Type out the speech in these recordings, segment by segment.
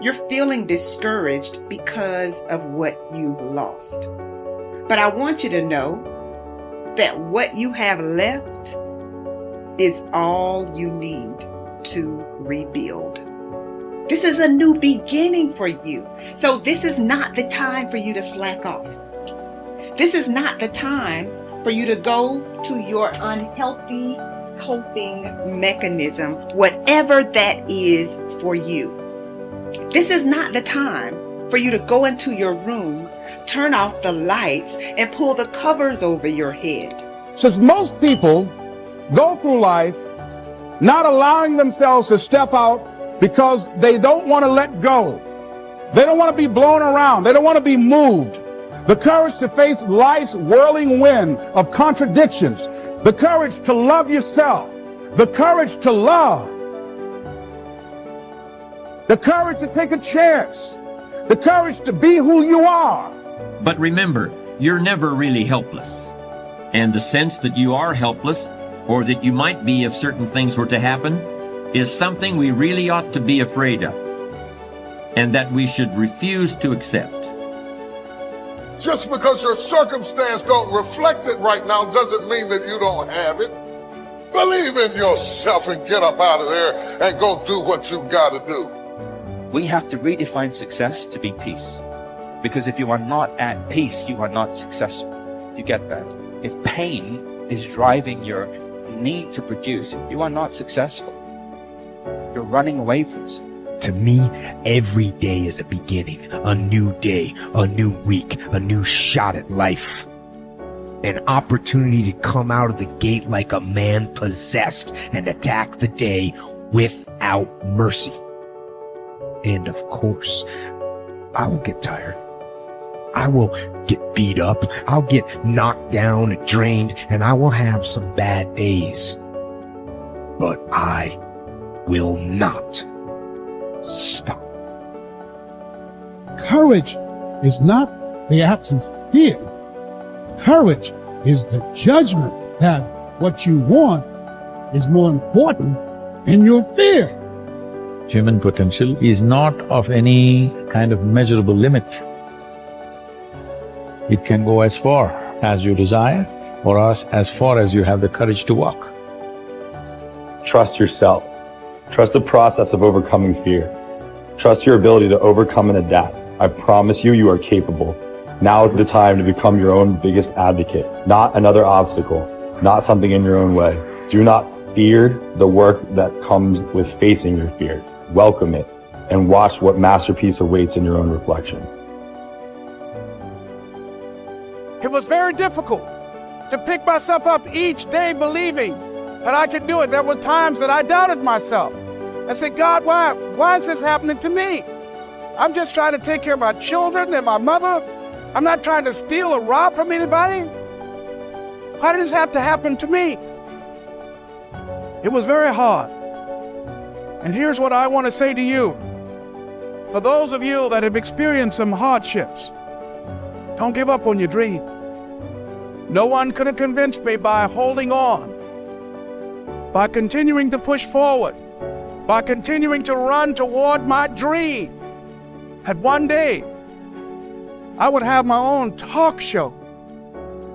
You're feeling discouraged because of what you've lost. But I want you to know that what you have left is all you need to rebuild. This is a new beginning for you. So this is not the time for you to slack off. This is not the time for you to go to your unhealthy coping mechanism, whatever that is for you. This is not the time for you to go into your room, turn off the lights, and pull the covers over your head. Since most people go through life not allowing themselves to step out because they don't want to let go. They don't want to be blown around. They don't want to be moved. The courage to face life's whirling wind of contradictions. The courage to love yourself. The courage to love. The courage to take a chance. The courage to be who you are. But remember, you're never really helpless. And the sense that you are helpless, or that you might be if certain things were to happen, is something we really ought to be afraid of, and that we should refuse to accept. Just because your circumstance don't reflect it right now doesn't mean that you don't have it. Believe in yourself and get up out of there and go do what you got to do. We have to redefine success to be peace. Because if you are not at peace, you are not successful. If you get that. If pain is driving your need to produce, if you are not successful, you're running away from something. To me, every day is a beginning, a new day, a new week, a new shot at life. An opportunity to come out of the gate like a man possessed and attack the day without mercy. And of course, I will get tired. I will get beat up. I'll get knocked down and drained, and I will have some bad days. But I will not stop. Courage is not the absence of fear. Courage is the judgment that what you want is more important than your fear. Human potential is not of any kind of measurable limit. It can go as far as you desire or as far as you have the courage to walk. Trust yourself. Trust the process of overcoming fear. Trust your ability to overcome and adapt. I promise you, you are capable. Now is the time to become your own biggest advocate, not another obstacle, not something in your own way. Do not fear the work that comes with facing your fear. Welcome it and watch what masterpiece awaits in your own reflection. It was very difficult to pick myself up each day believing that I could do it. There were times that I doubted myself. I said, God, why is this happening to me? I'm just trying to take care of my children and my mother. I'm not trying to steal or rob from anybody. Why did this have to happen to me? It was very hard. And here's what I want to say to you. For those of you that have experienced some hardships, don't give up on your dream. No one could have convinced me by holding on, by continuing to push forward, by continuing to run toward my dream, that one day I would have my own talk show.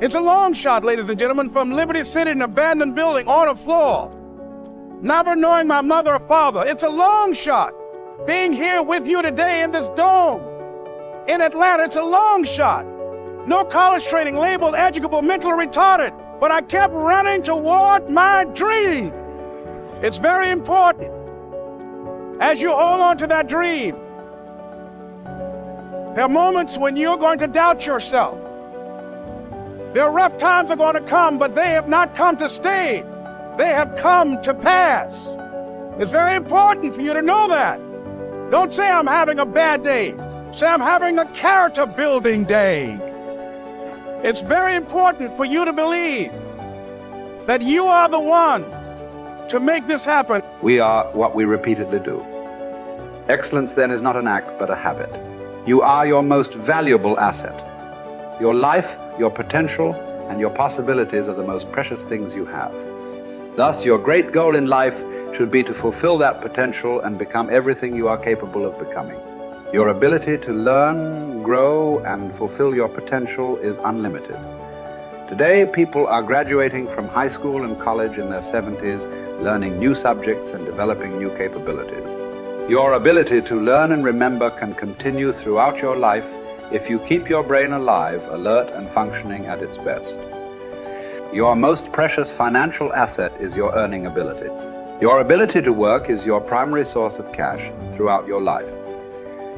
It's a long shot, ladies and gentlemen, from Liberty City, an abandoned building on a floor, never knowing my mother or father. It's a long shot. Being here with you today in this dome in Atlanta, it's a long shot. No college training, labeled educable, mentally retarded, but I kept running toward my dream. It's very important as you hold on to that dream. There are moments when you're going to doubt yourself. There are rough times that are going to come, but they have not come to stay. They have come to pass. It's very important for you to know that. Don't say I'm having a bad day. Say I'm having a character building day. It's very important for you to believe that you are the one to make this happen. We are what we repeatedly do. Excellence then is not an act, but a habit. You are your most valuable asset. Your life, your potential, and your possibilities are the most precious things you have. Thus, your great goal in life should be to fulfill that potential and become everything you are capable of becoming. Your ability to learn, grow, and fulfill your potential is unlimited. Today, people are graduating from high school and college in their 70s, learning new subjects and developing new capabilities. Your ability to learn and remember can continue throughout your life if you keep your brain alive, alert, and functioning at its best. Your most precious financial asset is your earning ability. Your ability to work is your primary source of cash throughout your life.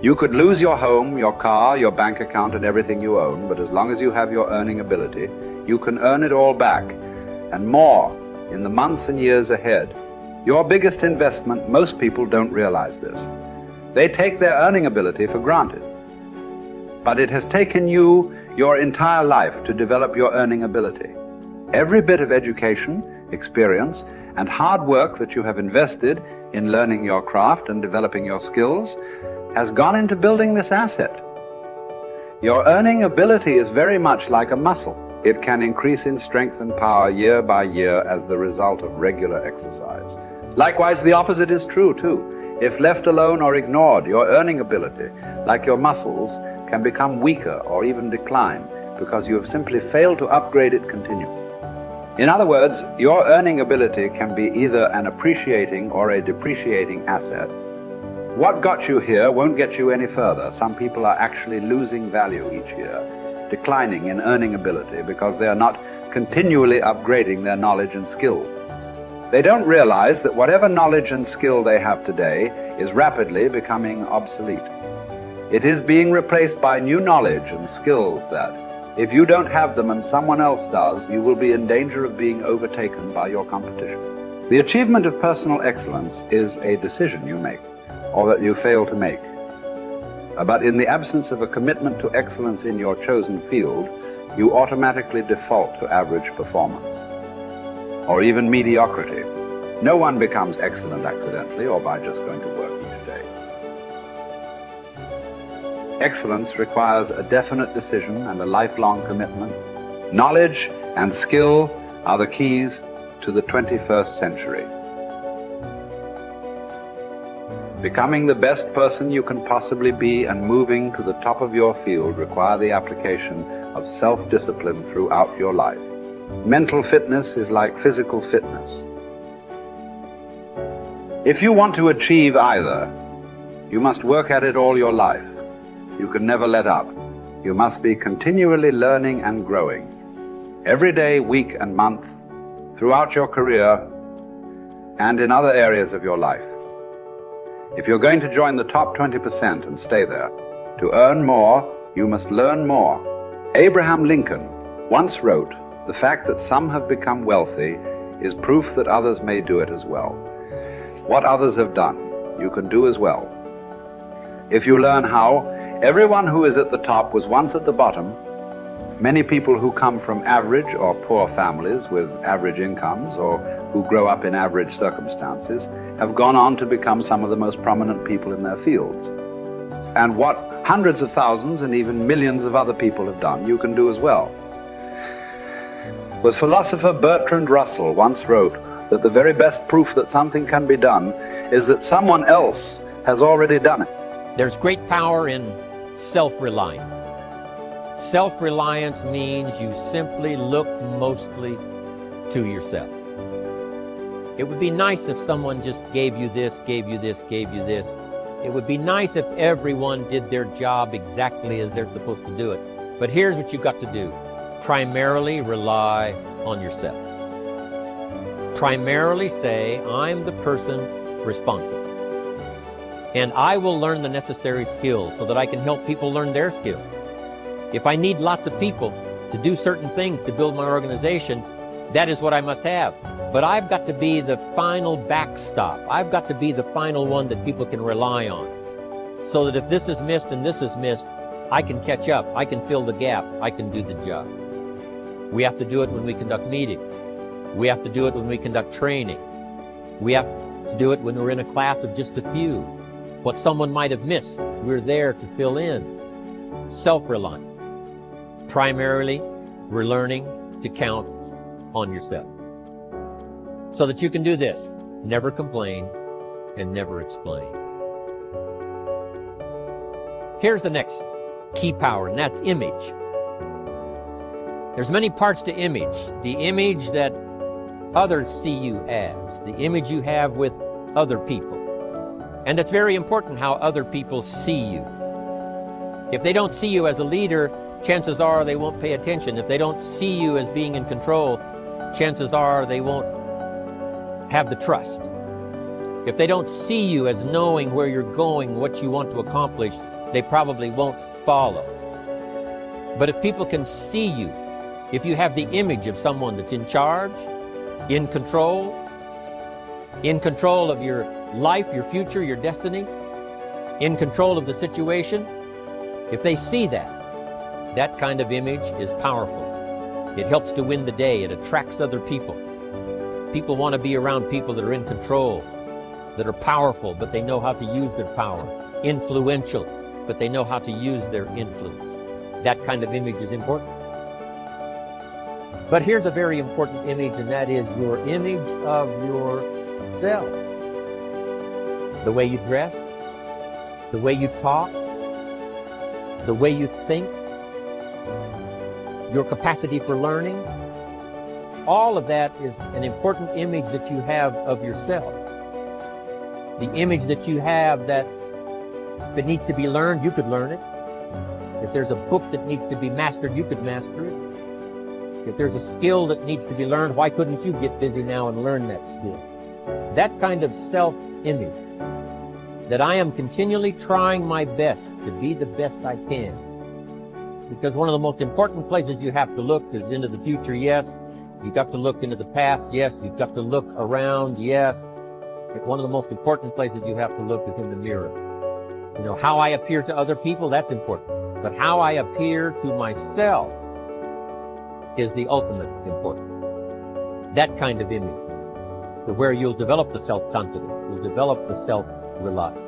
You could lose your home, your car, your bank account, and everything you own, but as long as you have your earning ability, you can earn it all back, and more, in the months and years ahead. Your biggest investment, most people don't realize this. They take their earning ability for granted. But it has taken you your entire life to develop your earning ability. Every bit of education, experience, and hard work that you have invested in learning your craft and developing your skills has gone into building this asset. Your earning ability is very much like a muscle. It can increase in strength and power year by year as the result of regular exercise. Likewise, the opposite is true too. If left alone or ignored, your earning ability, like your muscles, can become weaker or even decline because you have simply failed to upgrade it continually. In other words, your earning ability can be either an appreciating or a depreciating asset. What got you here won't get you any further. Some people are actually losing value each year, declining in earning ability because they are not continually upgrading their knowledge and skill. They don't realize that whatever knowledge and skill they have today is rapidly becoming obsolete. It is being replaced by new knowledge and skills that, if you don't have them and someone else does, you will be in danger of being overtaken by your competition. The achievement of personal excellence is a decision you make, or that you fail to make. But in the absence of a commitment to excellence in your chosen field, you automatically default to average performance, or even mediocrity. No one becomes excellent accidentally or by just going to work each day. Excellence requires a definite decision and a lifelong commitment. Knowledge and skill are the keys to the 21st century. Becoming the best person you can possibly be and moving to the top of your field require the application of self-discipline throughout your life. Mental fitness is like physical fitness. If you want to achieve either, you must work at it all your life. You can never let up. You must be continually learning and growing. Every day, week, and month, throughout your career, and in other areas of your life. If you're going to join the top 20% and stay there, to earn more, you must learn more. Abraham Lincoln once wrote, "The fact that some have become wealthy is proof that others may do it as well." What others have done, you can do as well. If you learn how, everyone who is at the top was once at the bottom. Many people who come from average or poor families with average incomes or who grow up in average circumstances have gone on to become some of the most prominent people in their fields. And what hundreds of thousands and even millions of other people have done, you can do as well. The philosopher Bertrand Russell once wrote that the very best proof that something can be done is that someone else has already done it. There's great power in self-reliance. Self-reliance means you simply look mostly to yourself. It would be nice if someone just gave you this, gave you this, gave you this. It would be nice if everyone did their job exactly as they're supposed to do it. But here's what you've got to do. Primarily rely on yourself. Primarily say, I'm the person responsible. And I will learn the necessary skills so that I can help people learn their skills. If I need lots of people to do certain things to build my organization, that is what I must have. But I've got to be the final backstop. I've got to be the final one that people can rely on. So that if this is missed and this is missed, I can catch up. I can fill the gap. I can do the job. We have to do it when we conduct meetings. We have to do it when we conduct training. We have to do it when we're in a class of just a few. What someone might have missed, we're there to fill in. Self-reliant. Primarily, we're learning to count on yourself. So that you can do this, never complain and never explain. Here's the next key power, and that's image. There's many parts to image. The image that others see you as, the image you have with other people. And it's very important how other people see you. If they don't see you as a leader, chances are they won't pay attention. If they don't see you as being in control, chances are they won't have the trust. If they don't see you as knowing where you're going, what you want to accomplish, they probably won't follow. But if people can see you, if you have the image of someone that's in charge, in control of your life, your future, your destiny, in control of the situation, if they see that, that kind of image is powerful. It helps to win the day. It attracts other people. People want to be around people that are in control, that are powerful, but they know how to use their power. Influential, but they know how to use their influence. That kind of image is important. But here's a very important image, and that is your image of yourself. The way you dress, the way you talk, the way you think, your capacity for learning. All of that is an important image that you have of yourself. The image that you have that if it needs to be learned, you could learn it. If there's a book that needs to be mastered, you could master it. If there's a skill that needs to be learned, why couldn't you get busy now and learn that skill? That kind of self-image, that I am continually trying my best to be the best I can. Because one of the most important places you have to look is into the future, yes. You've got to look into the past, yes. You've got to look around, yes. But one of the most important places you have to look is in the mirror. You know, how I appear to other people, that's important. But how I appear to myself is the ultimate important. That kind of image, to where you'll develop the self-confidence, you'll develop the self-reliance.